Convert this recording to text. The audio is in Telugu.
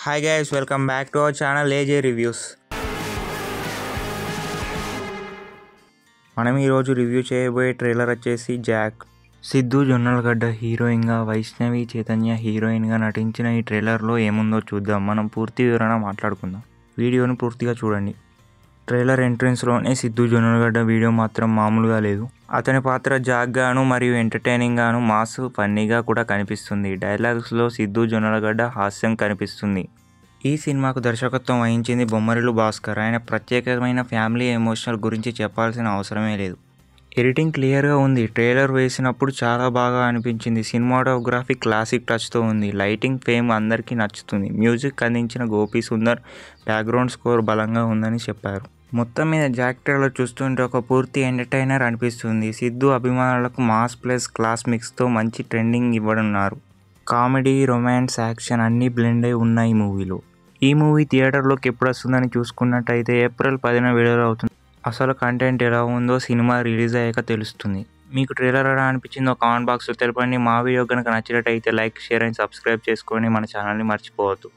Hi guys, welcome back to our channel AJ Reviews. మనం ఈరోజు రివ్యూ చేయబోయే ట్రైలర్ వచ్చేసి జాక్. సిద్ధు జొన్నలగడ్డ హీరోయిన్గా, వైష్ణవి చైతన్య హీరోయిన్గా నటించిన ఈ ట్రైలర్లో ఏముందో చూద్దాం. మనం పూర్తి వివరణ మాట్లాడుకుందాం. వీడియోను పూర్తిగా చూడండి. ట్రైలర్ ఎంట్రెన్స్లోనే సిద్ధు జొన్నలగడ్డ వీడియో మాత్రం మామూలుగా లేదు. అతని పాత్ర జాక్గాను మరియు ఎంటర్టైనింగ్గాను, మాస్ ఫన్నీగా కూడా కనిపిస్తుంది. డైలాగ్స్లో సిద్ధు జొన్నలగడ్డ హాస్యం కనిపిస్తుంది. ఈ సినిమాకు దర్శకత్వం వహించింది బొమ్మరిల్లు భాస్కర్. ఆయన ప్రత్యేకమైన ఫ్యామిలీ ఎమోషనల్ గురించి చెప్పాల్సిన అవసరమే లేదు. ఎడిటింగ్ క్లియర్గా ఉంది. ట్రైలర్ వేసినప్పుడు చాలా బాగా అనిపించింది. సినిమాటోగ్రఫీ క్లాసిక్ టచ్తో ఉంది. లైటింగ్ ఫేమ్ అందరికీ నచ్చుతుంది. మ్యూజిక్ అందించిన గోపి సుందర్. బ్యాక్గ్రౌండ్ స్కోర్ బలంగా ఉందని చెప్పారు. మొత్తం మీద జాక్ ట్రైలర్ చూస్తుంటే ఒక పూర్తి ఎంటర్టైనర్ అనిపిస్తుంది. సిద్ధు అభిమానులకు మాస్ ప్లస్ క్లాస్ మిక్స్తో మంచి ట్రెండింగ్ ఇవ్వనున్నారు. కామెడీ, రొమాన్స్, యాక్షన్ అన్నీ బ్లెండ్ అయి ఉన్నాయి మూవీలో. ఈ మూవీ థియేటర్లోకి ఎప్పుడు వస్తుందని చూసుకున్నట్టయితే ఏప్రిల్ 10న విడుదల అవుతుంది. అసలు కంటెంట్ ఎలా ఉందో సినిమా రిలీజ్ అయ్యాక తెలుస్తుంది. మీకు ట్రైలర్ ఎలా అనిపించిందో కామెంట్ బాక్స్లో తెలపండి. మా వీడియో కనుక నచ్చినట్టయితే లైక్, షేర్ అండ్ సబ్స్క్రైబ్ చేసుకొని మన ఛానల్ని మర్చిపోవద్దు.